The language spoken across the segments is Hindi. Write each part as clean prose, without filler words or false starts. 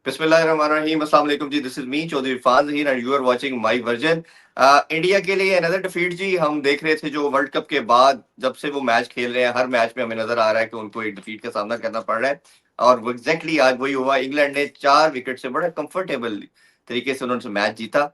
बिस्मिल्लाहिर्रहमानिर्रहीम। अस्सलाम वालेकुम जी। This is me Chaudhary Irfan Zaheer and you are watching my version. India के लिए अनदर डिफीट जी। हम देख रहे थे जो वर्ल्ड कप के बाद जब से वो मैच खेल रहे हैं, हर मैच में हमें नजर आ रहा है कि उनको एक डिफीट का सामना करना पड़ रहा है। और वो एग्जैक्टली आज वही हुआ। इंग्लैंड ने 4 विकेट से बड़ा कंफर्टेबल तरीके से उन्होंने मैच जीता।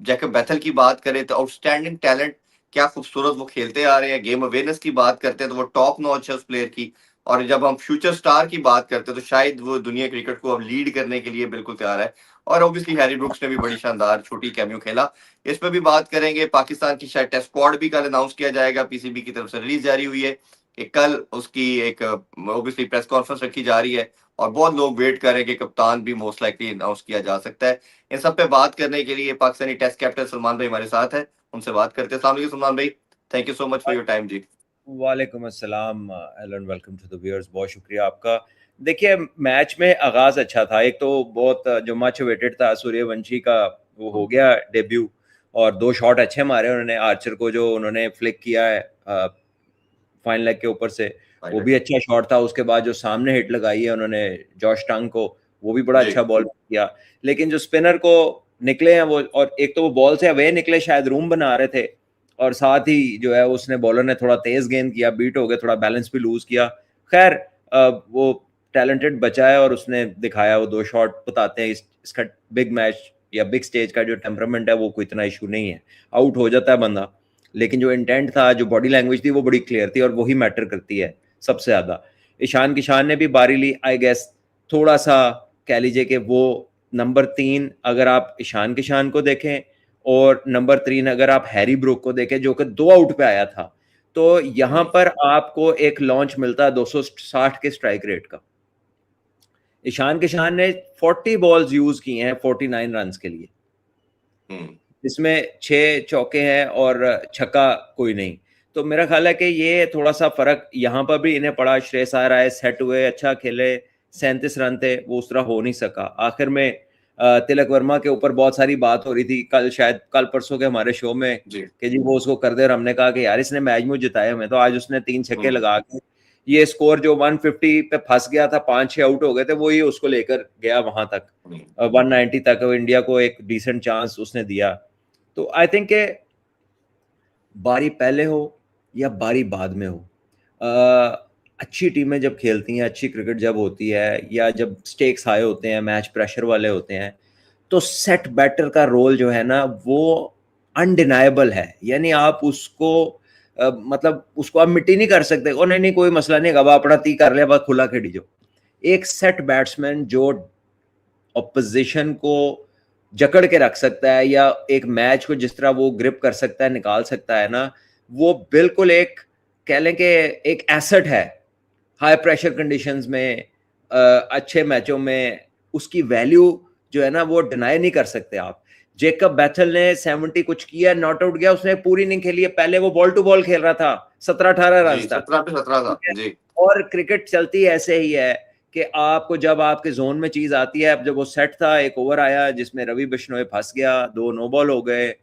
जैकब बैथल की बात करें तो आउटस्टैंडिंग टैलेंट, क्या खूबसूरत वो खेलते आ रहे हैं। गेम अवेयरनेस की बात करते हैं तो वो टॉप नॉच है उस प्लेयर की। और जब हम फ्यूचर स्टार की बात करते हैं तो शायद वो दुनिया क्रिकेट को अब लीड करने के लिए बिल्कुल तैयार है। और ऑब्वियसली हैरी ब्रुक्स ने भी बड़ी शानदार छोटी कैमियो खेला। इस पर भी बात करेंगे। पाकिस्तान की शायद टेस्ट स्क्वाड भी कल अनाउंस किया जाएगा। पीसीबी की तरफ से रिलीज जारी हुई है कि कल उसकी एक ऑब्वियसली प्रेस कॉन्फ्रेंस रखी जा रही है। और बहुत लोग वेट कर रहे हैं कि कप्तान भी मोस्ट लाइकली अनाउंस किया जा सकता है। इन सब पे बात करने के लिए पाकिस्तानी टेस्ट कैप्टन सलमान भाई हमारे साथ है। उनसे बात करते हैं। अस्सलाम वालेकुम सलमान भाई, thank you so much for your time जी। वालेकुम अस्सलाम Alan, welcome to the viewers. बहुत शुक्रिया आपका। देखिए, मैच में आगाज अच्छा था। एक तो बहुत जो मच वेटेड था, सूर्यवंशी का वो हो गया डेब्यू, और 2 शॉट अच्छे मारे उन्होंने। आर्चर को जो उन्होंने फ्लिक किया है फाइन लेग के ऊपर से, वो भी अच्छा शॉट था। उसके बाद जो सामने हिट लगाई है उन्होंने जॉश टंग को, वो भी बड़ा अच्छा बॉल किया। लेकिन जो स्पिनर को निकले हैं वो, और एक तो वो बॉल से अवे निकले, शायद रूम बना रहे थे, और साथ ही जो है उसने बॉलर ने थोड़ा तेज गेंद किया, बीट हो गया, थोड़ा बैलेंस भी लूज किया। खैर, वो टैलेंटेड बचा है और उसने दिखाया। वो 2 शॉट बताते हैं इसका बिग मैच या बिग स्टेज का जो टेम्परामेंट है वो कोई इतना इशू नहीं है। आउट हो जाता है बंदा, लेकिन जो इंटेंट था, जो बॉडी लैंग्वेज थी, वो बड़ी क्लियर थी, और वही मैटर करती है सबसे ज्यादा। ईशान किशान ने भी बारी ली, आई गेस थोड़ा सा कह लीजिए कि वो नंबर 3 अगर आप ईशान किशान को देखें, और नंबर 3 अगर आप हैरी ब्रूक को देखें जो कि 2 आउट पे आया था, तो यहां पर आपको एक लॉन्च मिलता है 260 के स्ट्राइक रेट का। ईशान किशान ने 40 बॉल्स यूज की हैं 49 रन के लिए, इसमें 6 चौके हैं और छक्का कोई नहीं। तो मेरा ख्याल है कि ये थोड़ा सा फर्क यहाँ पर भी इन्हें पड़ा। श्रेयस आयर आए, सेट हुए, अच्छा खेले, 37 रन थे, वो उस तरह हो नहीं सका। आखिर में तिलक वर्मा के ऊपर बहुत सारी बात हो रही थी कल, शायद कल परसों के हमारे शो में, कि जी वो उसको कर दे, और हमने कहा कि यार इसने मैच में जिताया हमें। तो आज उसने 3 छक्के लगा के ये स्कोर जो 150 पे फंस गया था, 5-6 आउट हो गए थे, वो ही उसको लेकर गया वहां तक, 190 तक इंडिया को एक डिसेंट चांस उसने दिया। तो आई थिंक के बारी पहले हो या बारी बाद में हो, अच्छी टीमें जब खेलती हैं, अच्छी क्रिकेट जब होती है, या जब स्टेक्स हाई होते हैं, मैच प्रेशर वाले होते हैं, तो सेट बैटर का रोल जो है ना वो अनडिनाइबल है। यानी आप उसको मतलब उसको आप मिट्टी नहीं कर सकते। और नहीं कोई मसला नहीं, अब अपना ती कर लिया, बस खुला खेड़ी जो। एक सेट बैट्समैन जो ऑपोजिशन को जकड़ के रख सकता है, या एक मैच को जिस तरह वो ग्रिप कर सकता है, निकाल सकता है ना, वो बिल्कुल एक कह लें कि एक एसेट है। हाई प्रेशर कंडीशंस में, अच्छे मैचों में उसकी वैल्यू जो है ना वो डिनाई नहीं कर सकते आप। जेकब बैथल ने 70 कुछ किया, नॉट आउट गया, उसने पूरी नहीं खेली है। पहले वो बॉल टू बॉल खेल रहा था, 17-18 रन था, 17 पे 17 था जी। और क्रिकेट चलती ऐसे ही है कि आपको जब आपके जोन में चीज आती है। अब जब वो सेट था, एक ओवर आया जिसमें रवि बिश्नोई फंस गया, 2 नो बॉल हो गए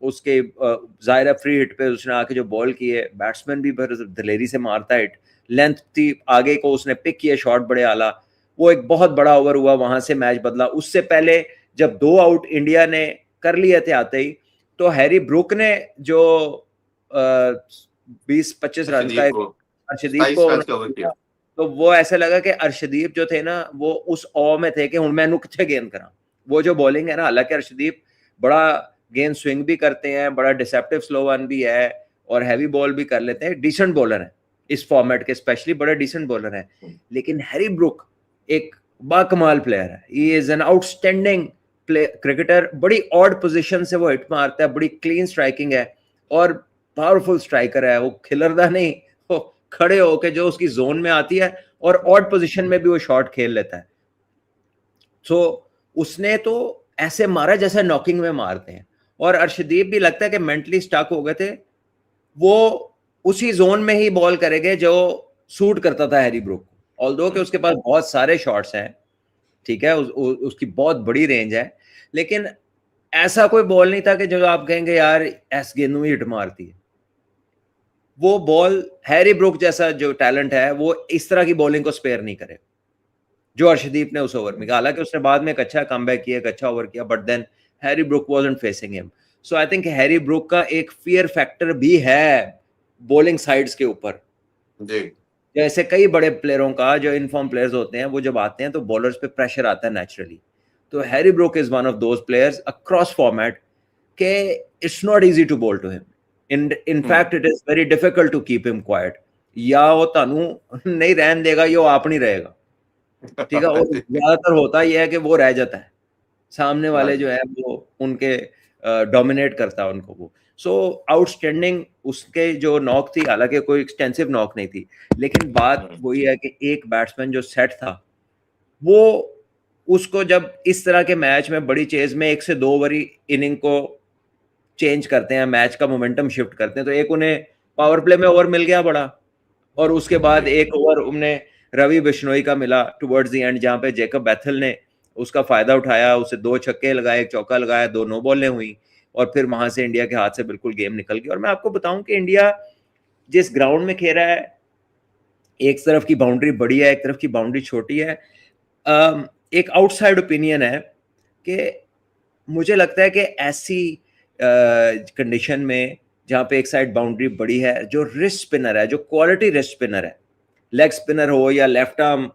उसके, जाहिर फ्री हिट पे उसने आके जो बॉल किए, बैट्समैन भी दिलेरी से मारता है हिट, लेंथ थी आगे को, उसने पिक किया शॉट बड़े आला। वो एक बहुत बड़ा ओवर हुआ, वहां से मैच बदला। उससे पहले जब 2 आउट इंडिया ने कर लिए थे आते ही, तो हैरी ब्रूक ने जो 20-25 रन का अर्शदीप को, तो वो ऐसा लगा कि अर्शदीप जो थे ना वो उस ऑ में थे कि हुण मैनू किथे गेंद करा। वो जो बॉलिंग है ना, हालांकि अर्शदीप बड़ा गेंद स्विंग भी करते हैं, बड़ा डिसेप्टिव स्लो वन भी है, और हैवी बॉल भी कर लेते हैं, डिसेंट बॉलर है इस फॉर्मेट के, स्पेशली बड़े डिसेंट बॉलर है। लेकिन हैरी ब्रूक एक बाकमाल प्लेयर है, he is an outstanding cricketer. बड़ी ऑड पोजीशन से वो हिट मारता है, बड़ी क्लीन स्ट्राइकिंग है, और पावरफुल स्ट्राइकर है। वो खिलरदा नहीं, वो खड़े होके जो उसकी जोन में आती है, और ऑड पोजीशन में भी वो शॉट खेल लेता है। सो उसने तो ऐसे मारा जैसे नॉकिंग में मारते हैं। और अर्शदीप भी लगता है कि मेंटली स्टक हो गए थे, वो उसी जोन में ही बॉल करेंगे जो सूट करता था हैरी ब्रूक को। ऑल्दो कि उसके पास बहुत सारे शॉट्स हैं, ठीक है, उसकी बहुत बड़ी रेंज है, लेकिन ऐसा कोई बॉल नहीं था कि जो आप कहेंगे यार एस गेंदों ही हिट मारती है। वो बॉल हैरी ब्रूक जैसा जो टैलेंट है वो इस तरह की बॉलिंग को स्पेयर नहीं करे। जो अर्शदीप ने उस ओवर में, हालांकि उसने बाद में एक अच्छा कमबैक किया, एक अच्छा ओवर किया, but then Harry Brook wasn't facing him. So I think Harry Brook का एक फियर फैक्टर भी है बॉलिंग साइड्स के ऊपर। जी जैसे कई बड़े प्लेयरों का, जो इनफॉर्म प्लेयर्स होते हैं, वो जब आते हैं तो बॉलर्स पे प्रेशर आता है नेचुरली। तो Harry Brook is one of those players across format के it's not easy to bowl to him. In fact it is very difficult to keep him quiet. या वो तानू नहीं रहन देगा, या वो आप नहीं रहेगा, ठीक है। और ज्यादातर होता ही है कि वो रह जाता है, सामने वाले जो है वो उनके डोमिनेट करता है उनको वो। सो आउटस्टैंडिंग उसके जो नॉक थी, हालांकि कोई एक्सटेंसिव नॉक नहीं थी, लेकिन बात वही है कि एक बैट्समैन जो सेट था, वो उसको जब इस तरह के मैच में बड़ी चेज में 1 से 2 ओवरी इनिंग को चेंज करते हैं, मैच का मोमेंटम शिफ्ट करते हैं, तो एक उन्हें पावर प्ले में ओवर मिल गया बड़ा, और उसके बाद एक ओवर उन्हें रवि बिश्नोई का मिला टुवर्ड्स द एंड, जहां पे जेकब बैथल ने उसका फायदा उठाया, उसे 2 छक्के लगाए, एक चौका लगाया, 2 नो बॉलें हुई, और फिर वहां से इंडिया के हाथ से बिल्कुल गेम निकल गई। और मैं आपको बताऊं कि इंडिया जिस ग्राउंड में खेल रहा है, एक तरफ की बाउंड्री बड़ी है, एक तरफ की बाउंड्री छोटी है। एक आउटसाइड ओपिनियन है कि मुझे लगता है कि ऐसी कंडीशन में जहां पे एक साइड बाउंड्री बड़ी है, जो रिस्ट स्पिनर है, जो क्वालिटी रिस्ट स्पिनर है, लेग स्पिनर हो या लेफ्ट आर्म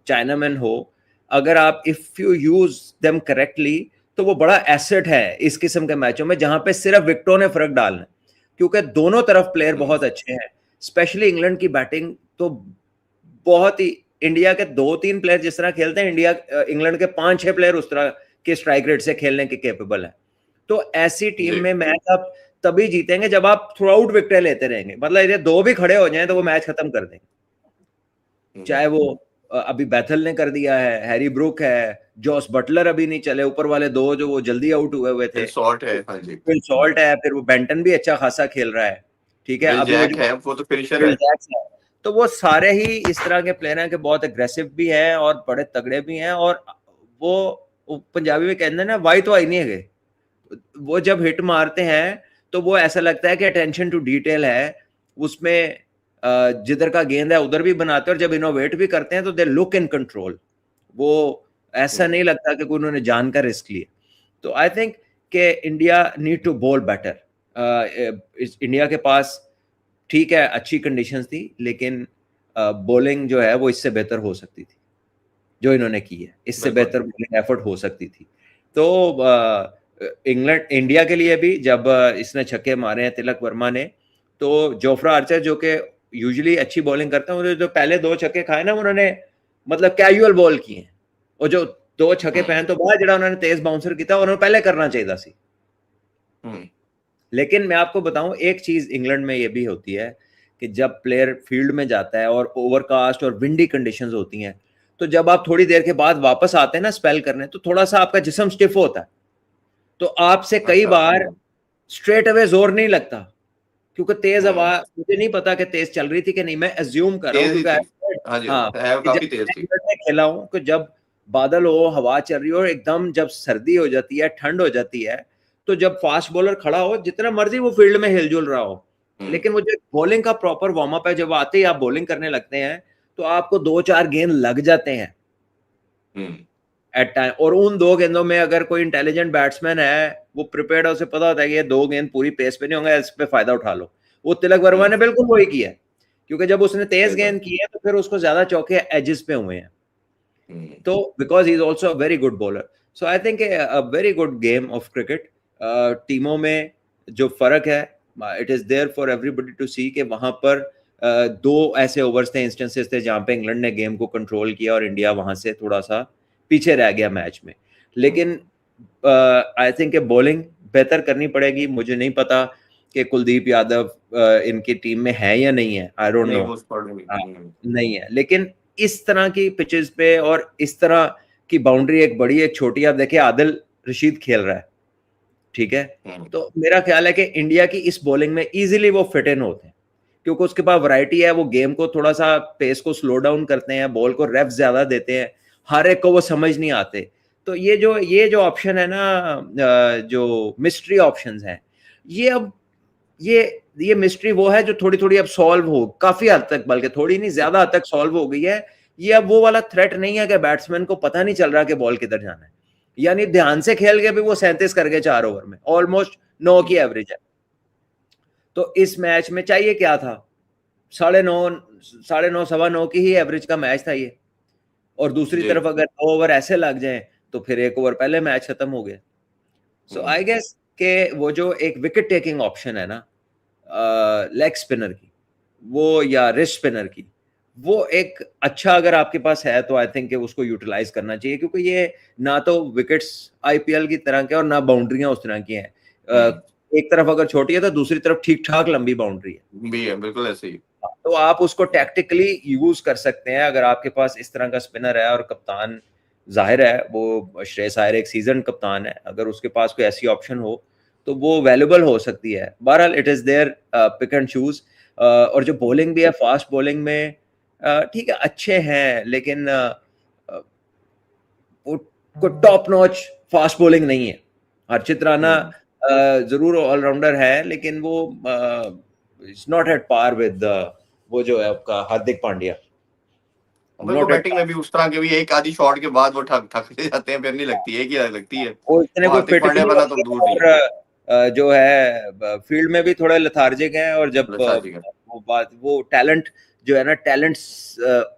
चाइनामैन हो, अगर आप if you use them correctly, तो वो बड़ा एसेट है इस किस्म के मैचों में, जहां पे सिर्फ विकेटों ने फर्क डालना है, क्योंकि दोनों तरफ प्लेयर बहुत अच्छे हैं। स्पेशली इंग्लैंड की बैटिंग तो बहुत ही, इंडिया के 2-3 प्लेयर जिस तरह खेलते हैं, इंग्लैंड के 5-6 प्लेयर उस तरह के स्ट्राइक रेट से खेलने के केपेबल है। तो ऐसी टीम में मैच आप तभी जीतेंगे जब आप थ्रू आउट विकेट लेते रहेंगे, मतलब ये 2 भी खड़े हो जाएं तो वो मैच खत्म कर देंगे। चाहे वो अभी बैथल ने कर दिया है, हैरी ब्रूक है, जॉस बटलर अभी नहीं चले, ऊपर वाले 2 जो वो जल्दी आउट हुए थे, शॉर्ट है, हाँ जी, फिल सॉल्ट है, फिर वो बेंटन भी अच्छा खासा खेल रहा है, ठीक है। अभी वो जैक है, वो तो फिनिशर फिल है। जैक्स है। तो वो सारे ही इस तरह के प्लेयर हैं कि बहुत अग्रेसिव भी हैं और बड़े तगड़े भी हैं, और वो पंजाबी में कहते हैं ना, वाई तो आई नहीं है, वो जब हिट मारते हैं तो वो ऐसा लगता है कि अटेंशन टू डिटेल है उसमें, जिधर का गेंद है उधर भी बनाते हैं, और जब इनोवेट भी करते हैं तो दे लुक इन कंट्रोल। वो ऐसा नहीं लगता कि कोई उन्होंने जान का रिस्क लिया। तो आई थिंक कि India need to bowl better. India के पास ठीक है अच्छी कंडीशंस थी, लेकिन बॉलिंग जो है वो इससे बेहतर हो सकती थी, जो इन्होंने की है इससे बेहतर बॉलिंग एफर्ट हो सकती थी। तो इंग्लैंड, इंडिया के लिए भी जब इसने छक्के मारे हैं तिलक वर्मा ने, तो जोफ्रा आर्चर जो कि यूजुअली अच्छी बॉलिंग करते हैं, उन्होंने जो पहले 2 छक्के खाए ना, उन्होंने मतलब कैजुअल बॉल किए हैं, और जो 2 छक्के पहन तो बाद जरा उन्होंने तेज बाउंसर किया, उन्होंने पहले करना चाहिए सी। लेकिन मैं आपको बताऊं, एक चीज इंग्लैंड में ये भी होती है कि जब प्लेयर फील्ड में जाता है और ओवरकास्ट और विंडी कंडीशंस होती हैं, तो जब आप थोड़ी देर के बाद वापस आते हैं ना स्पेल करने, तो थोड़ा सा आपका जिस्म स्टिफ होता है, तो आपसे कई बार स्ट्रेट अवे जोर नहीं लगता, क्योंकि तेज हवा, मुझे नहीं पता कि तेज चल रही थी कि नहीं, मैं एज्यूम कर रहा हूँ क्योंकि हाँ, काफी तेज थी। खेला हूँ कि जब बादल हो, हवा चल रही हो, एकदम जब सर्दी हो जाती है, ठंड हो जाती है, तो जब फास्ट बॉलर खड़ा हो, जितना मर्जी वो फील्ड में हिलजुल रहा हो, लेकिन वो जो बॉलिंग का प्रॉपर वार्म अप है, जब आते ही आप बॉलिंग करने लगते हैं तो आपको 2-4 गेंद लग जाते हैं एट टाइम। और उन 2 गेंदों में अगर कोई इंटेलिजेंट बैट्समैन है, वो प्रिपेयर्ड है, उसे पता होता है कि ये 2 गेंद पूरी पेस पे नहीं होंगे, इस पे फायदा उठा लो। वो तिलक वर्मा ने बिल्कुल वही किया, क्योंकि जब उसने तेज गेंद की है तो फिर उसको ज्यादा चौके एजेस पे हुए हैं, तो because he is also a very good bowler. So I think a very good game of cricket. टीमों में जो फर्क है, it is there for everybody to see कि वहां पर 2 ऐसे ओवर्स थे, इंस्टेंसेस थे, जहां पे इंग्लैंड ने गेम को कंट्रोल किया और इंडिया वहां से थोड़ा सा पीछे रह गया मैच में। लेकिन आई थिंक बॉलिंग बेहतर करनी पड़ेगी। मुझे नहीं पता कि कुलदीप यादव इनकी टीम में है या नहीं है, आई डोंट नो, नहीं है। लेकिन इस तरह की पिचेस पे और इस तरह की बाउंड्री, एक बड़ी एक छोटी, आप देखिए आदिल रशीद खेल रहा है, ठीक है, तो मेरा ख्याल है कि इंडिया की इस बॉलिंग में इजीली वो फिट इन होते हैं, क्योंकि उसके पास वैरायटी है, वो गेम को थोड़ा सा पेस को स्लो डाउन करते हैं, बॉल को रेफ ज्यादा देते हैं, हर एक को वो समझ नहीं आते। तो ये जो ऑप्शन है ना, जो मिस्ट्री ऑप्शंस हैं, ये अब ये मिस्ट्री वो है जो थोड़ी थोड़ी अब सॉल्व हो, काफी हद तक, बल्कि थोड़ी नहीं ज्यादा हद तक सॉल्व हो गई है, ये अब वो वाला थ्रेट नहीं है कि बैट्समैन को पता नहीं चल रहा कि बॉल किधर जाना है, यानी ध्यान से खेल के भी वो 37 कर गए 4 ओवर में, ऑलमोस्ट 9 की एवरेज है। तो इस मैच में चाहिए क्या था, 9.5 9.25 की ही एवरेज का मैच था ये, और दूसरी जी। तरफ अगर 2 ओवर ऐसे लग जाएं तो फिर 1 ओवर पहले मैच खत्म हो गया। सो आई गेस के वो जो एक विकेट टेकिंग ऑप्शन है ना लेग स्पिनर की, वो या रिस्ट स्पिनर की, वो एक अच्छा अगर आपके पास है तो आई थिंक उसको यूटिलाइज करना चाहिए, क्योंकि ये ना तो विकेट्स आईपीएल की तरह के और ना बाउंड्रियां उस तरह की हैं। एक तरफ अगर छोटी है तो दूसरी तरफ ठीक ठाक लंबी बाउंड्री है, भी है, बिल्कुल ऐसे ही। तो आप उसको टैक्टिकली यूज कर सकते हैं अगर आपके पास इस तरह का स्पिनर है, और कप्तान जाहिर है वो श्रेयस अय्यर एक सीजन कप्तान है, अगर उसके पास कोई ऐसी ऑप्शन हो तो वो वैल्यूबल हो सकती है। बहरहाल it is their pick and choose. और जो बॉलिंग भी है, फास्ट बॉलिंग में ठीक है अच्छे हैं, लेकिन वो कोई टॉप नॉच फास्ट बॉलिंग नहीं है। हर्षित राणा जरूर ऑलराउंडर है, लेकिन वो it's not at par with वो जो है आपका हार्दिक पांड्या, मेरे को नॉट एट बैटिंग में भी उस तरह के भी एक आधी शॉट के बाद वो थक थक से जाते हैं, फिर नहीं लगती है कि लगती है। वो इतने वो कोई हार्दिक फिट भी पांड्या नहीं वाला तो होते, दूर नहीं। और जो है फील्ड में भी थोड़े लेथार्जिक हैं, और जब अच्छा जी। वो टैलेंट जो है ना, टैलेंट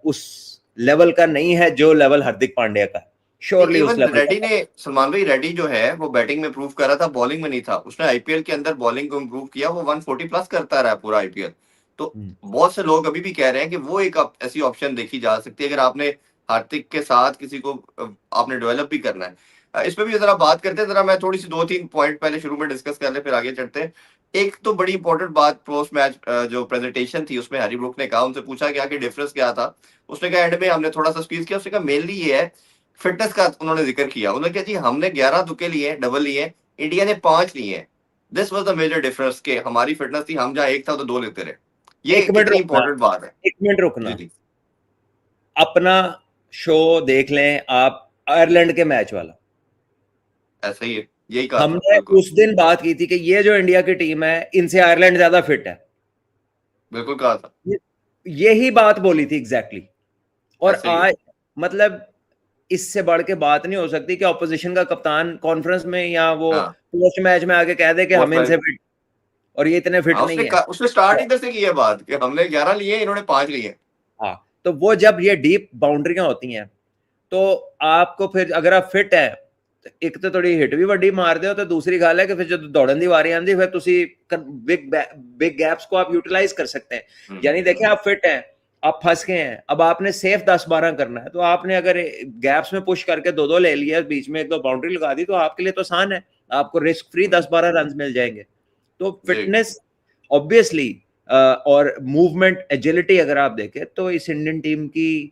उस लेवल का नहीं है जो लेवल हार्दिक पांड्या का है, श्योरली उस इवन लेवल रेड्डी का। ने, सलमान भाई रेड्डी जो है वो बैटिंग में प्रूव कर रहा था, बॉलिंग में नहीं था। उसने आईपीएल के अंदर बॉलिंग को इम्प्रूव किया, वो 140 प्लस करता रहा पूरा आईपीएल। तो बहुत से लोग अभी भी कह रहे हैं कि वो एक ऐसी ऑप्शन देखी जा सकती है अगर आपने हार्दिक के साथ किसी को आपने डेवलप भी करना है। इस पे भी जरा बात करते हैं, जरा मैं थोड़ी सी 2-3 पॉइंट पहले शुरू में डिस्कस कर ले, फिर आगे चढ़ते हैं। एक तो बड़ी इंपॉर्टेंट बात पोस्ट मैच जो प्रेजेंटेशन थी उसमें हैरी ब्रूक ने कहा, उनसे पूछा गया कि डिफरेंस क्या था। उसने कहा एंड में हमने थोड़ा सा स्क्वीज किया। उसने कहा मेनली ये है, फिटनेस का उन्होंने जिक्र किया। उन्होंने कहा जी हमने 11 तुके लिए, डबल लिए, इंडिया ने 5 लिए। This was the major difference के हमारी फिटनेस थी, हम जहाँ एक था तो 2 लेते रहे। ये एक मिनट कितनी रुकना, इंपॉर्टेंट बात है। एक मिनट जी रुकना, जी। अपना शो देख लें आप, आयरलैंड के मैच वाला। ऐसा ही है, यही कहा था हमने बिल्कुल। उस दिन बात की थी कि ये जो इंडिया की टीम है इनसे आयरलैंड ज्यादा फिट है, बिल्कुल कहा था। यही बात बोली थी एग्जैक्टली और ऐसा ही है। आज मतलब इससे बढ़ के बात नहीं हो सकती कि ऑपोजिशन का कप्तान कॉन्फ्रेंस में या वो हाँ पोस्ट मैच में आके कह दे कि पोस्ट हम इनसे मैच। फिट, और ये इतने फिट हाँ नहीं है। उसने स्टार्ट इधर से की है बात कि हमने 11 लिए, इन्होंने 5 लिए। हाँ, तो वो जब ये डीप बाउंड्रियां होती हैं तो आपको फिर अगर आप फिट है, एक तो थोड़ी हिट भी वड्डी मार दे, तो दूसरी गल है कि फिर जो दौड़न की वारी आती फिर तुसी बिग गैप्स को आप यूटिलाइज कर सकते हैं। यानी देखिए आप फिट हैं, आप फंस गए हैं, अब आपने सेफ 10-12 करना है, तो आपने अगर गैप्स में पुश करके 2-2 ले लिया, बीच में 1-2 बाउंड्री लगा दी, तो आपके लिए तो आसान है, आपको रिस्क फ्री 10-12 रन मिल जाएंगे। तो जी फिटनेस ऑब्वियसली और मूवमेंट एजिलिटी अगर आप देखें तो इस इंडियन टीम की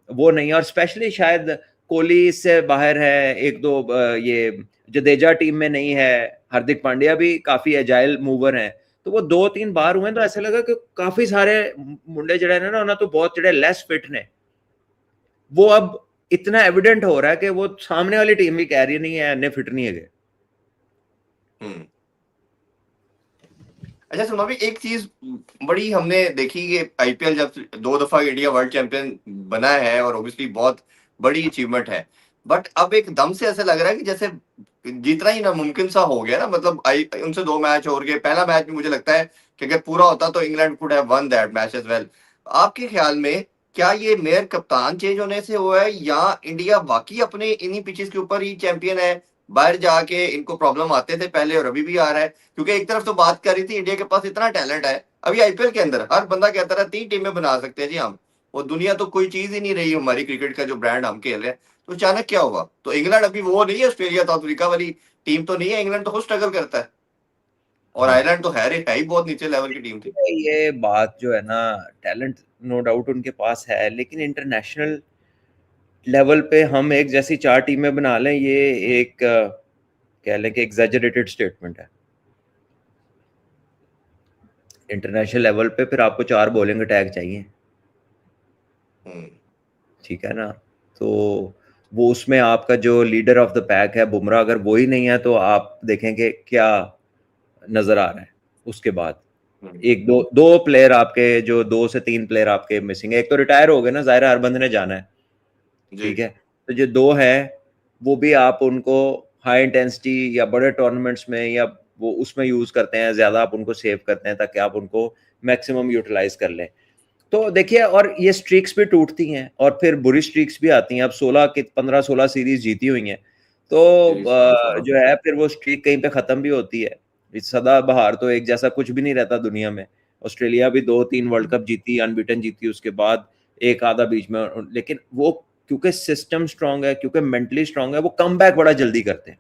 वो नहीं है, और स्पेशली शायद कोहली इससे बाहर है, एक दो ये जडेजा टीम में नहीं है, हार्दिक पांड्या भी काफी एजाइल मूवर हैं, तो वो 2-3 बार हुए तो ऐसा लगा कि काफी सारे मुंडे जड़े ने ना तो बहुत जड़े लेस फिट ने, वो अब इतना एविडेंट हो रहा है कि वो सामने वाली टीम भी कह रही नहीं है इन्हें फिट नहीं है। अच्छा सुनो, अभी एक चीज बड़ी हमने देखी कि आईपीएल जब 2 दफा इंडिया वर्ल्ड चैंपियन बना है और ऑब्वियसली बहुत बड़ी अचीवमेंट है, बट अब एकदम से ऐसा लग रहा है कि जैसे जीतना ही नामुमकिन सा हो गया ना। मतलब उनसे 2 मैच और गए। पहला मैच भी मुझे लगता है कि अगर पूरा होता तो England could have won that match as well. आपके ख्याल में क्या ये मेयर कप्तान चेंज होने से हुआ है, या इंडिया वाकई अपने इन्हीं पिचेस के ऊपर ही चैंपियन है? बाहर जाके इनको प्रॉब्लम आते थे पहले और अभी भी आ रहा है, क्योंकि एक तरफ तो बात कर रही थी इंडिया के पास इतना टैलेंट है। अभी आईपीएल के अंदर हर बंदा कहता रहा 3 टीमें बना सकते हैं जी हम, वो दुनिया तो कोई चीज ही नहीं रही हमारी क्रिकेट का जो ब्रांड हम खेल रहे हैं। तो अचानक क्या हुआ? तो इंग्लैंड अभी वो नहीं है, ऑस्ट्रेलिया साउथ अफ्रीका वाली टीम तो नहीं है। इंग्लैंड तो खुद स्ट्रगल करता है, और हाँ, आयरलैंड तो है ही बहुत नीचे लेवल की टीम थी। ये बात जो है ना, टैलेंट नो डाउट उनके पास है, लेकिन इंटरनेशनल लेवल पे हम एक जैसी 4 टीमें बना लें, ये एक कह लें कि एग्जैजरेटेड स्टेटमेंट है। इंटरनेशनल लेवल पे फिर आपको 4 बॉलिंग अटैक चाहिए, ठीक है ना, तो वो उसमें आपका जो लीडर ऑफ द पैक है बुमराह, अगर वो ही नहीं है तो आप देखेंगे क्या नजर आ रहा है उसके बाद। एक दो दो प्लेयर आपके, जो 2 से 3 प्लेयर आपके मिसिंग है। एक तो रिटायर हो गए ना, जाहिर है हर बंदे ने जाना है, जी। ठीक है। तो जो 2 है वो भी आप उनको हाई इंटेंसिटी या बड़े टूर्नामेंट्स में या वो उसमें यूज करते हैं, ज्यादा आप उनको सेव करते हैं ताकि आप उनको मैक्सिमम यूटिलाइज कर लें। तो देखिए, और ये स्ट्रीक्स भी टूटती हैं और फिर बुरी स्ट्रीक्स भी आती हैं। अब 15-16 सीरीज जीती हुई हैं, तो सीरीज में हाँ। जो है फिर वो स्ट्रीक कहीं पे खत्म भी होती है। इस सदाबहार तो एक जैसा कुछ भी नहीं रहता दुनिया में। ऑस्ट्रेलिया भी 2-3 वर्ल्ड कप जीती, अनबीटन जीती, उसके बाद एक आधा बीच में, लेकिन वो क्योंकि सिस्टम स्ट्रांग है, क्योंकि मेंटली स्ट्रांग है, वो कम बैक बड़ा जल्दी करते हैं,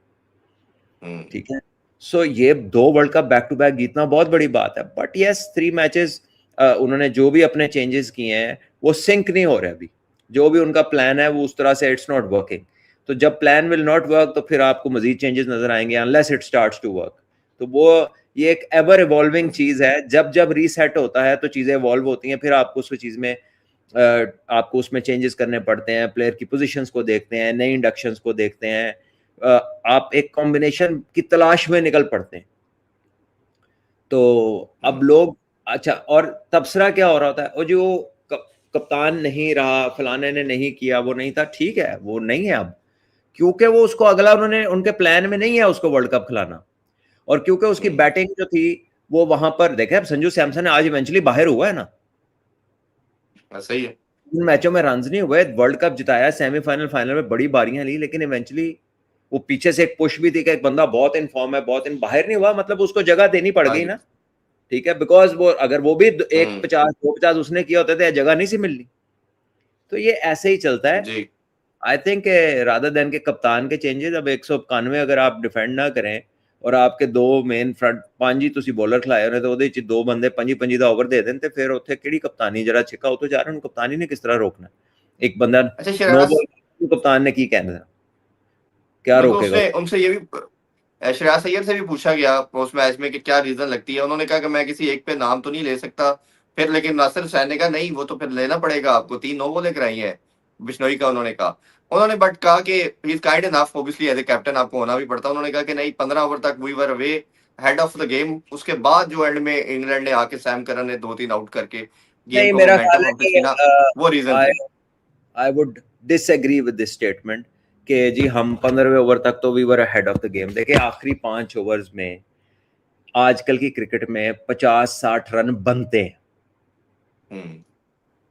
हम्म। ठीक है। सो ये 2 World Cup back to back जीतना बहुत बड़ी बात है। बट यस, 3 मैचेस उन्होंने जो भी अपने चेंजेस किए हैं वो सिंक नहीं हो रहे अभी। जो भी उनका प्लान है वो उस तरह से इट्स नॉट वर्किंग। तो जब प्लान विल नॉट वर्क तो फिर आपको मजीद चेंजेस नजर आएंगे, unless it starts to work. तो वो ये एक एवर इवॉल्विंग चीज है। जब जब रीसेट होता है तो चीजें इवॉल्व होती हैं, फिर आपको उस चीज में आपको उसमें चेंजेस करने पड़ते हैं। प्लेयर की पोजीशंस को देखते हैं, नई इंडक्शंस को देखते हैं, आप एक कॉम्बिनेशन की तलाश में निकल पड़ते हैं। तो अब लोग, अच्छा, और तबसरा क्या हो रहा होता है, और जो कप्तान नहीं रहा, फलाने ने नहीं किया, वो नहीं था, ठीक है, वो नहीं है अब, क्योंकि वो उसको अगला उन्होंने उनके प्लान में नहीं है उसको वर्ल्ड कप खिलाना। और क्योंकि उसकी हम्म। बैटिंग जो थी वो वहां पर देखे, अब संजू सैमसन आज इवेंचुअली बाहर हुआ है ना, सही है। इन मैचों में रन नहीं हुए, वर्ल्ड कप जिताया, सेमीफाइनल फाइनल में बड़ी बारियां ली, लेकिन इवेंचुअली वो पीछे से एक पुश भी थी कि एक बंदा बहुत इन फॉर्म है, बहुत इन बाहर नहीं हुआ, मतलब उसको जगह देनी पड़ हाँ गई जी। ना, ठीक है। बिकॉज वो अगर वो भी एक हम्म। 50 250 उसने किया होते थे, जगह नहीं सी मिलनी। तो ये ऐसे ही चलता है। जी। आई थिंक रादर देन के कप्तान के चेंजेस, अब 191 अगर आप डिफेंड ना करें और आपके 2 मेन फ्रंट 5 ही ਤੁਸੀਂ ਬੋਲਰ ਖਿਲਾਏ ਹੋਣੇ, ਤੇ ਉਹਦੇ ਵਿੱਚ 2 ਬੰਦੇ 25 ਦਾ ਓਵਰ ਦੇ ਦੇਣ, ਤੇ ਫਿਰ ਉੱਥੇ ਕਿਹੜੀ ਕਪਤਾਨੀ, ਜਰਾ ਛਿੱਕਾ ਉਤੋਂ ਜਾ ਰਿਹਾ, ਕਪਤਾਨੀ ਨੇ ਕਿਸ ਤਰ੍ਹਾਂ ਰੋਕਣਾ? ਇੱਕ ਬੰਦਾ अच्छा नो शराज, बॉल, कप्तान ने की कहना, क्या बिल्कुल रोकेगा? उसने उनसे ये भी श्रेयस अय्यर से भी पूछा गया पोस्ट मैच में कि क्या रीजन लगती है, उन्होंने कहा कि मैं किसी एक पे नाम तो नहीं ले सकता। फिर लेकिन नासिर हुसैन ने कहा नहीं, वो तो फिर लेना पड़ेगा आपको, 3 नो बॉलें कराई हैं बिश्नोई का, उन्होंने बट कहा कि he is kind enough, obviously as a captain आपको होना भी पड़ता है। उन्होंने कहा कि नहीं, 15 ओवर तक we were way ahead of the game, उसके बाद जो एंड में इंग्लैंड ने आके सैम करन ने 2-3 आउट करके गेम नहीं, को मेरा ख्याल मोमेंटम है वापस कि छीना, वो रीजन आई थे। I would disagree with this statement कि जी हम 15वें ओवर तक तो we were ahead of the game. देखिए, आखिरी 5 ओवर्स में आजकल की क्रिकेट में 50-60 रन बनते हैं, हम्म।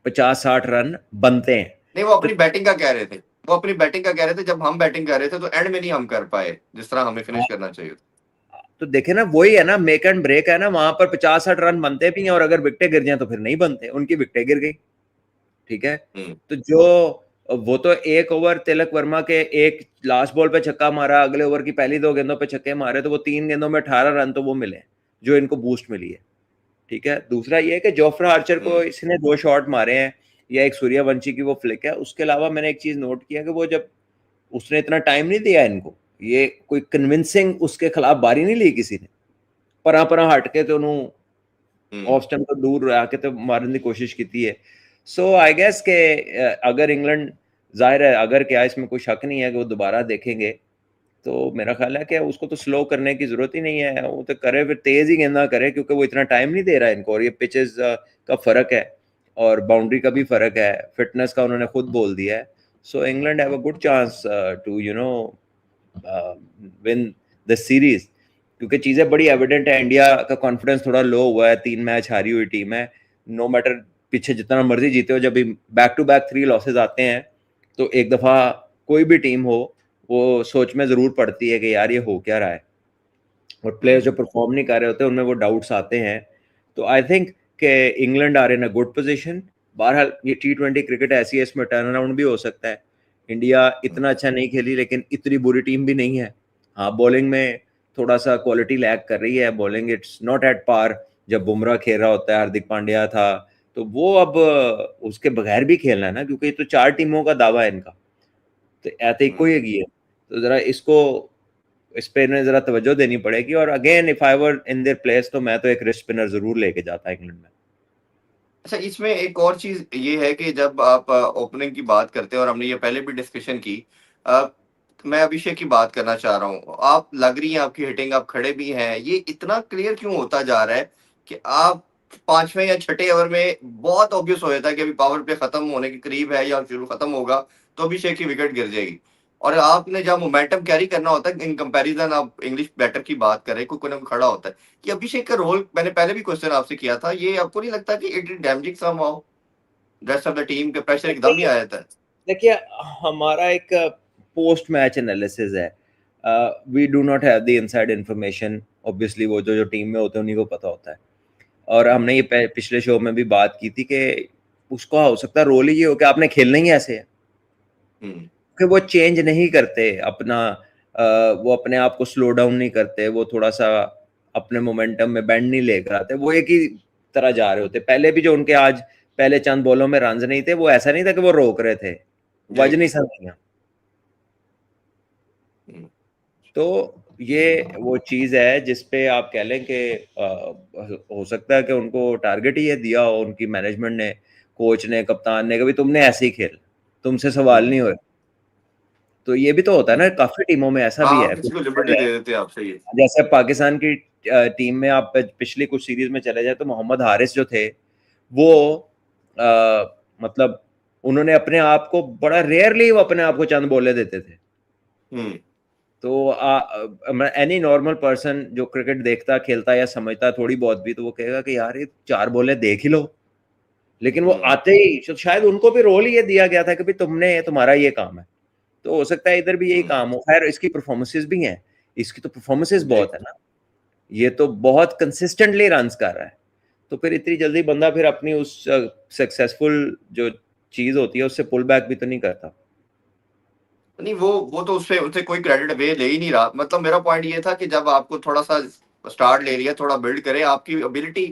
50-60 रन बनते हैं। नहीं, वो तो अपनी बैटिंग का कह रहे थे, वो अपनी बैटिंग का कह रहे थे, जब हम बैटिंग कर रहे थे तो एंड में नहीं हम कर पाए जिस तरह हमें फिनिश करना चाहिए तो देखे ना, वही है ना, मेक एंड ब्रेक है ना, वहां पर 50-60 रन बनते भी हैं, और अगर विकेटें गिर जाएं तो फिर नहीं बनते, उनकी विकेटें गिर गई, ठीक है। था। तो जो वो तो एक ओवर तिलक वर्मा के एक लास्ट बॉल पे छक्का मारा, अगले ओवर की पहली 2 गेंदों पे छक्के मारे, तो वो 3 गेंदों में 18 रन तो वो मिले जो इनको बूस्ट मिली है, ठीक है। दूसरा ये है कि जोफ्रा आर्चर को हम्म। इसने 2 शॉट मारे हैं, या एक सूर्यवंशी की वो फ्लिक है। उसके अलावा मैंने एक चीज नोट किया कि वो जब उसने इतना टाइम नहीं दिया इनको, ये कोई कन्विंसिंग उसके खिलाफ बारी नहीं ली किसी ने, परा परा हट के तो उन्होंने हम्म। ऑफ स्टंप तो दूर रह के तो मारने की कोशिश की है। सो आई गेस के अगर इंग्लैंड, जाहिर है, अगर क्या इसमें कोई शक नहीं है कि वो दोबारा देखेंगे, तो मेरा ख्याल है कि उसको तो स्लो करने की जरूरत ही नहीं है, वो तो करे फिर तेज ही गेंदा करे, क्योंकि वो इतना टाइम नहीं दे रहा है इनको, और ये पिचेस का फर्क है और बाउंड्री का भी फर्क है, फिटनेस का उन्होंने खुद बोल दिया है। So England have a good chance to win the series, क्योंकि चीजें बड़ी एविडेंट है। इंडिया का कॉन्फिडेंस थोड़ा लो हुआ है, 3 मैच हारी हुई टीम है, नो मैटर पीछे जितना मर्जी जीते हो, जब बैक टू बैक 3 लॉसेज आते हैं तो एक दफा कोई भी टीम हो वो सोच में जरूर पड़ती है कि यार ये हो क्या रहा है, और प्लेयर्स जो हम्म। परफॉर्म नहीं कर रहे होते उनमें वो डाउट्स आते हैं। तो आई थिंक कि England are in a good position. बहरहाल ये T20 क्रिकेट ऐसी है, इसमें टर्न अराउंड भी हो सकता है। इंडिया इतना अच्छा नहीं खेली, लेकिन इतनी बुरी टीम भी नहीं है। हाँ, बॉलिंग में थोड़ा सा क्वालिटी लैग कर रही है, bowling it's not at par. जब बुमराह खेल रहा होता है, हार्दिक पांड्या था, तो वो अब उसके बगैर भी खेलना है ना, क्योंकि ये तो 4 टीमों का दावा है इनका, तो ऐसे ही कोई हम्म। एक ही है। तो जरा इसको, इस पे इन्हें जरा तवज्जो देनी पड़ेगी। और again, if I were in their place, तो मैं तो एक रिस्ट स्पिनर जरूर लेके जाता इंग्लैंड में। अच्छा, इसमें एक और चीज ये है कि जब आप ओपनिंग की बात करते हैं, और हमने ये पहले भी डिस्कशन की, अ, मैं अभिषेक की बात करना चाह रहा हूँ। आप लग रही हैं, आपकी हिटिंग, आप खड़े भी हैं, ये इतना क्लियर क्यों होता जा रहा है कि आप पांचवें या छठे ओवर में बहुत ऑब्वियस हो जाता है कि अभी पावर प्ले खत्म होने के करीब है या शुरू खत्म होगा, तो अभिषेक की विकेट गिर जाएगी। और आपने जब मोमेंटम कैरी करना होता है, इन कंपैरिजन आप इंग्लिश बैटर की बात करें, कोई ना कोई खड़ा होता है, कि अभिषेक का रोल, मैंने पहले भी क्वेश्चन आपसे किया था, ये आपको नहीं लगता कि it is damaging somehow rest of the team के प्रेशर एकदम ही आ जाता है? देखिए, हमारा एक पोस्ट मैच एनालिसिस है, we do not have the inside information. Obviously वो जो जो टीम में होते हैं उन्हीं को पता होता है। और हमने ये पिछले शो में भी बात की थी कि उसका हो सकता है रोल ही ये हो कि आपने खेलना ही ऐसे है कि वो चेंज नहीं करते अपना, वो अपने आप को स्लो डाउन नहीं करते, वो थोड़ा सा अपने मोमेंटम में बैंड नहीं लेकर आते, वो एक ही तरह जा रहे होते। पहले भी जो उनके आज पहले चंद बॉलों में रन नहीं थे, वो ऐसा नहीं था कि वो रोक रहे थे, जी। वजनी सा नहीं है। तो ये वो चीज है जिसपे आप कह लें कि हो सकता है कि उनको टारगेट ही ये दिया हो उनकी मैनेजमेंट ने, कोच ने, कप्तान ने, कभी तुमने ऐसे ही खेल, तुमसे सवाल नहीं हुए। तो ये भी तो होता है ना, काफी टीमों में ऐसा भी हाँ, है। किसी को लिबर्टी दे देते हैं आपसे ये। जैसे पाकिस्तान की टीम में आप पिछली कुछ सीरीज में चले जाए तो मोहम्मद हारिस जो थे, वो मतलब उन्होंने अपने आप को बड़ा रेयरली वो अपने आप को चंद बोले देते थे। तो एनी नॉर्मल पर्सन जो क्रिकेट देखता, खेलता या समझता थोड़ी बहुत भी, तो वो कहेगा कि यार ये 4 बॉलें देख ही लो। लेकिन वो आते ही शायद उनको भी रोल ही ये दिया गया था कि भाई तुमने, तुम्हारा ये काम है। तो हो सकता है इधर भी यही काम हो। खैर, इसकी परफॉर्मेंसेस भी हैं, इसकी तो परफॉर्मेंसेस जी। बहुत है ना, ये तो बहुत कंसिस्टेंटली रन्स कर रहा है। तो फिर इतनी जल्दी बंदा फिर अपनी उस सक्सेसफुल जो चीज होती है उससे पुल बैक भी तो नहीं करता। नहीं, वो तो उससे उससे कोई क्रेडिट वे ले ही नहीं रहा। मतलब मेरा पॉइंट ये था कि जब आपको थोड़ा सा स्टार्ट ले लिया, थोड़ा बिल्ड करे, आपकी एबिलिटी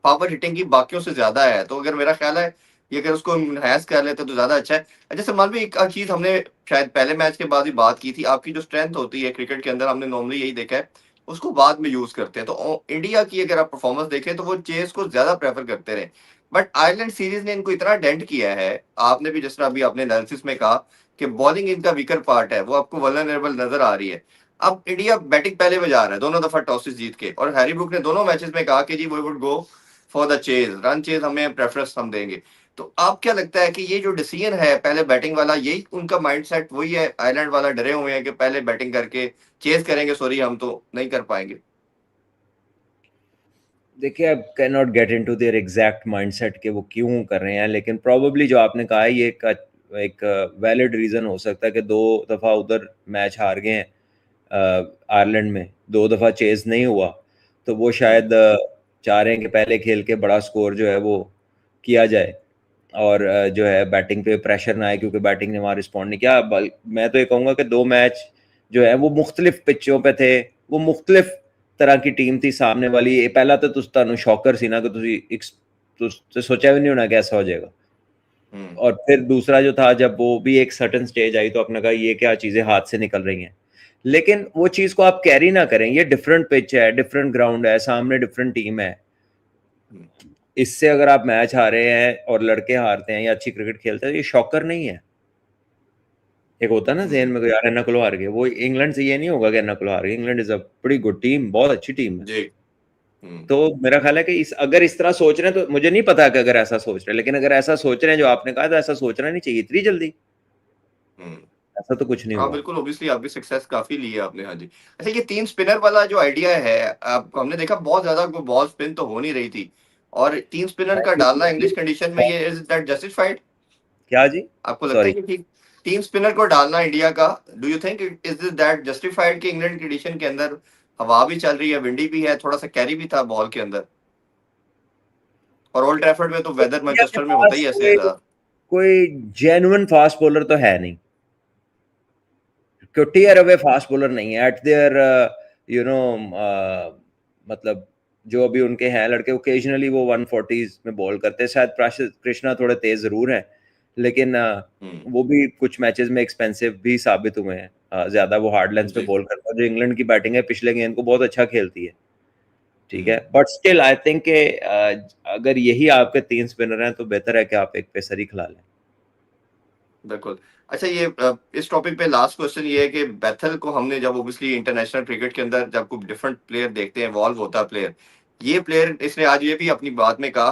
पावर हिटिंग की बाकियों से ज्यादा है, तो अगर मेरा ख्याल है ये अगर उसको इनहैंस कर लेते तो ज्यादा अच्छा है। जैसे मान लो एक चीज हमने शायद पहले मैच के बाद ही बात की थी, आपकी जो स्ट्रेंथ होती है क्रिकेट के अंदर, हमने नॉर्मली यही देखा है, उसको बाद में यूज करते हैं। तो इंडिया की अगर आप परफॉर्मेंस देखें तो वो चेस को ज्यादा प्रेफर करते रहे, बट आयरलैंड सीरीज ने इनको इतना डेंट किया है। आपने भी जिस तरह अभी आपने एनालिसिस में कहा कि बॉलिंग इनका वीकर पार्ट है, वो आपको वल्नरेबल नजर आ रही है। अब इंडिया बैटिंग पहले में जा रहा है, दोनों दफा टॉसेस जीत के, और हैरी ब्रूक ने दोनों मैचेस में कहा कि जी we would go for the chase, run chase हमें प्रेफरेंस हम देंगे। तो आप क्या लगता है कि ये जो डिसीजन है पहले बैटिंग वाला, यही उनका माइंडसेट वही है? आयरलैंड वाला डरे हुए हैं कि पहले बैटिंग करके चेज करेंगे, सॉरी हम तो नहीं कर पाएंगे। देखिए, I can not get into their exact mindset कि वो क्यों कर रहे हैं, लेकिन प्रोबेबली जो आपने कहा है ये एक वैलिड रीजन हो सकता है कि 2 दफा उधर मैच हार गए हैं आयरलैंड में, 2 दफा चेज नहीं हुआ, तो वो शायद चाह रहे हैं कि पहले खेल के बड़ा स्कोर जो है वो किया जाए, और जो है बैटिंग पे प्रेशर ना आए, क्योंकि बैटिंग ने वहाँ रिस्पॉन्ड नहीं किया। मैं तो ये कहूँगा कि 2 मैच जो है वो मुख्तलिफ पिचों पे थे, वो मुख्तलिफ तरह की टीम थी सामने वाली। ये पहला तो तुम शॉकर सी ना कि तुम सोचा भी नहीं होना कि ऐसा हो जाएगा। और फिर दूसरा जो था, जब वो भी एक सर्टेन स्टेज आई तो आपने कहा ये क्या चीजें हाथ से निकल रही हैं, लेकिन वो चीज को आप कैरी ना करें। ये डिफरेंट पिच है, डिफरेंट ग्राउंड है, सामने डिफरेंट टीम है। इससे अगर आप मैच हारे हैं और लड़के हारते हैं या अच्छी क्रिकेट खेलते हैं, ये शॉकर नहीं है। एक होता है ना जहन में, यार एर्नाकुलम हार गए, वो इंग्लैंड से ये नहीं होगा कि एर्नाकुलम हार गए। England is a pretty good team, बहुत अच्छी टीम है। जी। तो मेरा ख्याल है कि अगर इस तरह सोच रहे हैं, तो मुझे नहीं पता कि अगर ऐसा सोच रहे हैं, लेकिन अगर ऐसा सोच रहे हैं जो आपने कहा, तो ऐसा सोचना नहीं चाहिए इतनी जल्दी। ऐसा तो कुछ नहीं हाँ हुआ। बिल्कुल, ऑब्वियसली आपकी सक्सेस काफी ली है आपने। हाँ जी। अच्छा, ये 3 स्पिनर वाला जो आइडिया है, अब हमने देखा बहुत ज्यादा कोई बॉल स्पिन तो हो नहीं रही थी, और 3 स्पिनर का डालना इंग्लिश कंडीशन में, ये इज दैट जस्टिफाइड? क्या जी? आपको लगता है सॉरी। कि ठीक 3 स्पिनर को डालना इंडिया का, do you think is that justified? कि इंग्लैंड की एडिशन के अंदर हवा भी चल रही है, विंडी भी है, थोड़ा सा कैरी भी था बॉल के अंदर, और ओल्ड ट्रैफर्ड में तो वेदर इंडिया के मैनचेस्टर में होता पास ही ऐसे है कोई ज्यादा। कोई जेन्युइन फास्ट बॉलर तो है नहीं, क्यों टीयर अवे फास्ट बॉलर नहीं है एट देयर, यू नो, मतलब जो अभी उनके हैं लड़के, ओकेजनली वो 140s में बॉल करते हैं। शायद प्राशित कृष्णा थोड़े तेज जरूर हैं, लेकिन वो भी कुछ मैचेस में एक्सपेंसिव भी साबित हुए हैं। ज्यादा वो हार्ड लेंथ पे जी। बॉल करता है। जो इंग्लैंड की बैटिंग है पिछले गेंद को बहुत अच्छा खेलती है, ठीक है, हम्म। बट स्टिल आई थिंक के अगर यही आपके 3 स्पिनर हैं तो बेहतर है कि आप एक पेसर ही खिला लें। बिल्कुल। अच्छा, ये इस टॉपिक पे लास्ट क्वेश्चन ये है कि बेथल को हमने जब ऑब्वियसली इंटरनेशनल क्रिकेट के अंदर जब कोई डिफरेंट प्लेयर देखते हैं, इवॉल्व होता है प्लेयर, ये प्लेयर, इसने आज ये भी अपनी बात में कहा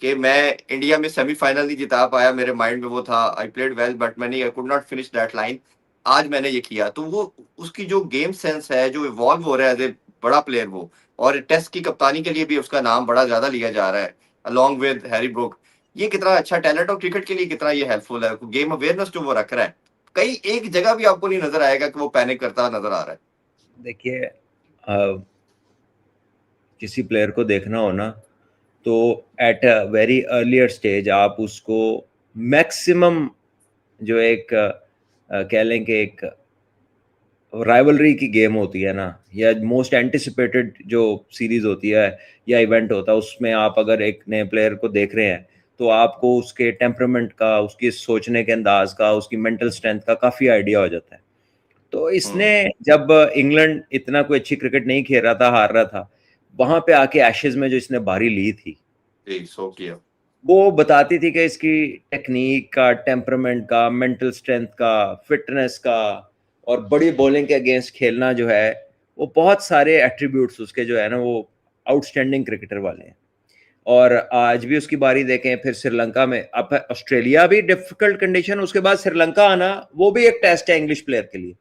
कि मैं इंडिया में सेमीफाइनल नहीं जिता पाया, मेरे माइंड में वो था, आई प्लेड वेल बट मैंने I could not finish that line, आज मैंने ये किया। तो वो उसकी जो गेम सेंस है, जो इवॉल्व हो रहा है एज ए बड़ा प्लेयर वो, और टेस्ट की कप्तानी के लिए भी उसका नाम बड़ा ज्यादा लिया जा रहा है अलॉन्ग विद हैरी ब्रूक। ये कितना अच्छा टैलेंट और क्रिकेट के लिए कितना ये हेल्पफुल है, गेम अवेयरनेस जो वो रख रहा है, कहीं एक जगह भी आपको नहीं नजर आएगा कि वो पैनिक करता नजर आ रहा है। देखिए, किसी प्लेयर को देखना हो ना, तो at a very earlier stage आप उसको मैक्सिमम जो एक कह लें कि एक राइवलरी की गेम होती है ना, या मोस्ट एंटिसिपेटेड जो सीरीज होती है या इवेंट होता है, उसमें आप अगर एक नए प्लेयर को देख रहे हैं तो आपको उसके टेम्परामेंट का, उसकी सोचने के अंदाज का, उसकी मेंटल स्ट्रेंथ का काफ़ी आइडिया हो जाता है। तो इसने जब इंग्लैंड इतना कोई अच्छी क्रिकेट नहीं खेल रहा था, हार रहा था, वहां पे आके एशेज में जो इसने बारी ली थी, सो किया। वो बताती थी कि इसकी टेक्निक का, टेम्परामेंट का, मेंटल स्ट्रेंथ का, फिटनेस का, और बड़ी बॉलिंग के अगेंस्ट खेलना जो है, वो बहुत सारे एट्रीब्यूट्स उसके जो है ना, वो आउटस्टैंडिंग क्रिकेटर वाले हैं। और आज भी उसकी बारी देखें, फिर श्रीलंका में, अब ऑस्ट्रेलिया भी डिफिकल्ट कंडीशन, उसके बाद श्रीलंका आना, वो भी एक टेस्ट है इंग्लिश प्लेयर के लिए,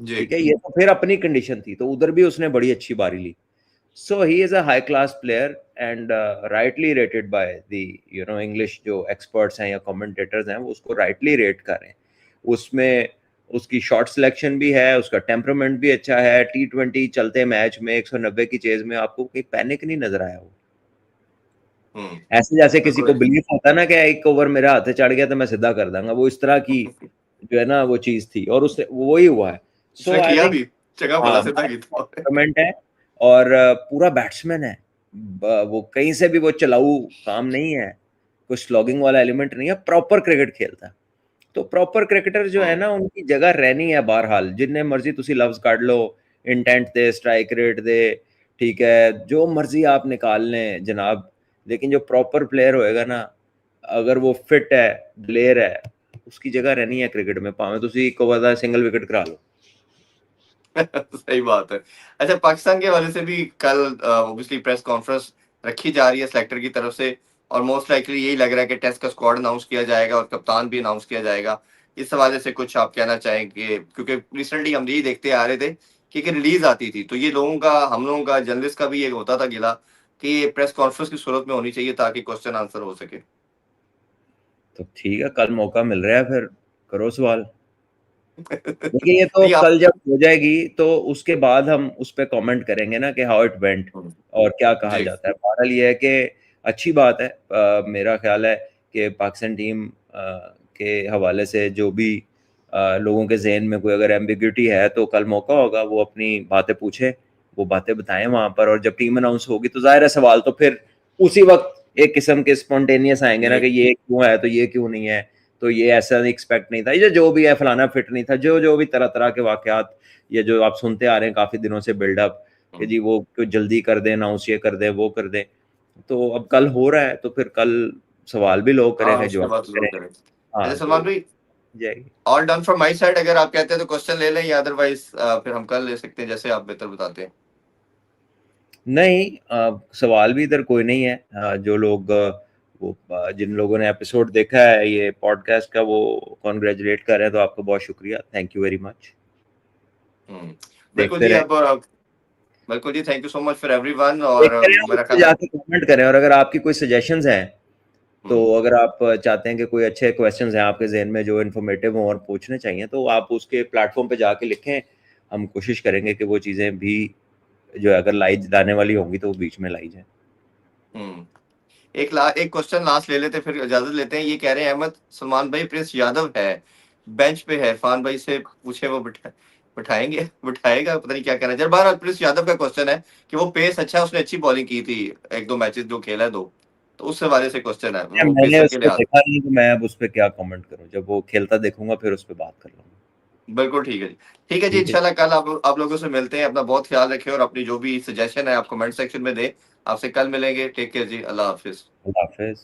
ठीक है, ये तो फिर अपनी कंडीशन थी, तो उधर भी उसने बड़ी अच्छी बारी ली। So he is a high class player and rightly rated by the English जो एक्सपर्ट्स हैं या कमेंटेटर्स हैं, वो उसको राइटली रेट कर रहे हैं। उसमें उसकी शॉट सिलेक्शन भी है, उसका टेम्परामेंट भी अच्छा है। T20 चलते मैच में 190 की चेज में आपको कोई पैनिक नहीं नजर आया वो। ऐसे जैसे किसी को बिलीफ होता है ना कि एक ओवर मेरा हाथ चढ़ गया तो मैं सीधा कर दूंगा, वो इस तरह की जो है ना वो चीज थी, और उससे वही हुआ है। सो आई किया थिंक भी, जगह भला सीधा किया टेम्परामेंट है, और पूरा बैट्समैन है। वो कहीं से भी वो चलाऊ काम नहीं है, कुछ स्लॉगिंग वाला एलिमेंट नहीं है, प्रॉपर क्रिकेट खेलता है। तो प्रॉपर क्रिकेटर जो है ना, उनकी जगह रहनी है बहरहाल, जिन्ने मर्जी तुसी लफ्ज काट लो, इंटेंट दे, स्ट्राइक रेट दे, ठीक है, जो मर्जी आप निकाल लें जनाब, लेकिन जो प्रॉपर प्लेयर होएगा ना, अगर वो फिट है, प्लेयर है, उसकी जगह रहनी है क्रिकेट में, भावें तुसी एक ओवर दा सिंगल विकेट करा लो। सही बात है। अच्छा, पाकिस्तान के हवाले से भी कल ऑब्वियसली प्रेस कॉन्फ्रेंस रखी जा रही है सेलेक्टर की तरफ से, और मोस्ट लाइकली यही लग रहा है कि टेस्ट का स्क्वाड अनाउंस किया जाएगा और कप्तान भी अनाउंस किया जाएगा। इस हवाले से कुछ आप कहना चाहेंगे? क्योंकि रिसेंटली हम यही देखते आ रहे थे कि एक रिलीज आती थी, तो ये लोगों का, हम लोगों का, जर्नलिस्ट का भी ये होता था गिला कि प्रेस कॉन्फ्रेंस की सूरत में होनी चाहिए ताकि क्वेश्चन आंसर हो सके। तो ठीक है, कल मौका मिल रहा है, फिर करो सवाल। देखिए, ये तो नहीं आप कल जब हो जाएगी तो उसके बाद हम उस पर कमेंट करेंगे ना कि हाउ इट वेंट और क्या कहा जी जाता है। बहरहाल ये है कि अच्छी बात है, मेरा ख्याल है कि पाकिस्तान टीम के हवाले से जो भी लोगों के जहन में कोई अगर एम्बिग्यूटी है, तो कल मौका होगा वो अपनी बातें पूछे, वो बातें बताएं वहां पर, और जब टीम अनाउंस होगी तो जाहिर है सवाल तो फिर उसी वक्त एक किस्म के स्पॉन्टेनियस आएंगे ना, जी कि ये क्यों है, तो ये क्यों नहीं है, तो ये ऐसा एक्सपेक्ट नहीं था, ये जो भी है, फलाना फिट नहीं था, जो जो भी तरह तरह के वाकयात, ये जो आप सुनते आ रहे हैं काफी दिनों से बिल्डअप, कि जी वो क्यों जल्दी कर दें अनाउंस, ये कर दें, वो कर दें। तो अब कल हो रहा है, तो फिर कल सवाल भी लोग हाँ, करेंगे, उसके जवाब बाद भी जरूर करेंगे। करें। अच्छा हाँ, सलमान तो भाई, जाएगी। All done from my side, अगर आप कहते हैं तो क्वेश्चन ले लें, या अदरवाइज फिर हम कल ले सकते हैं, जैसे आप बेहतर बताते हैं। नहीं, सवाल भी इधर कोई नहीं है। जो लोग वो जिन लोगों ने एपिसोड देखा है ये पॉडकास्ट का, वो कॉन्ग्रेचुलेट कर रहे हैं, तो आपको बहुत शुक्रिया, थैंक यू वेरी मच। बिल्कुल देखते जी, रहें, अब बिल्कुल जी, thank you so much for everyone. और देखते रहें, उस मेरा पे ख्याल है जाके कमेंट करें, और अगर आपकी कोई सजेशंस हैं, तो हम्म, अगर आप चाहते हैं कि कोई अच्छे क्वेश्चंस हैं आपके जहन में जो इन्फॉर्मेटिव हों और पूछने चाहिए, तो आप उसके प्लेटफॉर्म पे जाके लिखें। हम कोशिश करेंगे कि वो चीज़ें भी जो है, अगर लाई जाने वाली होंगी तो वो बीच में लाई जाए। हम्म, एक क्वेश्चन लास्ट ले लेते फिर इजाजत लेते हैं। ये कह रहे हैं अहमद, सलमान भाई प्रिंस यादव है, बेंच पे है, इरफान भाई से पूछे वो बिठाएंगे, बिठाएगा, पता नहीं क्या कहना चाहिए। बहरहाल प्रिंस यादव का क्वेश्चन है कि वो पेस अच्छा है, उसने अच्छी बॉलिंग की थी एक दो मैचेस जो खेला है, दो, तो उस हवाले से क्वेश्चन है, वो मैंने पेसर के उसको लिहाज। देखा नहीं, तो मैं अब उस पर क्या कमेंट करूं, जब वो खेलता देखूंगा फिर उस पर बात कर लूंगा। बिल्कुल ठीक है जी। ठीक है जी, ठीक है, इंशाल्लाह कल आप लोगों से मिलते हैं। अपना बहुत ख्याल रखें और अपनी जो भी सजेशन है आप कमेंट सेक्शन में दें। आपसे कल मिलेंगे। टेक केयर जी, अल्लाह हाफिज। अल्लाह हाफिज।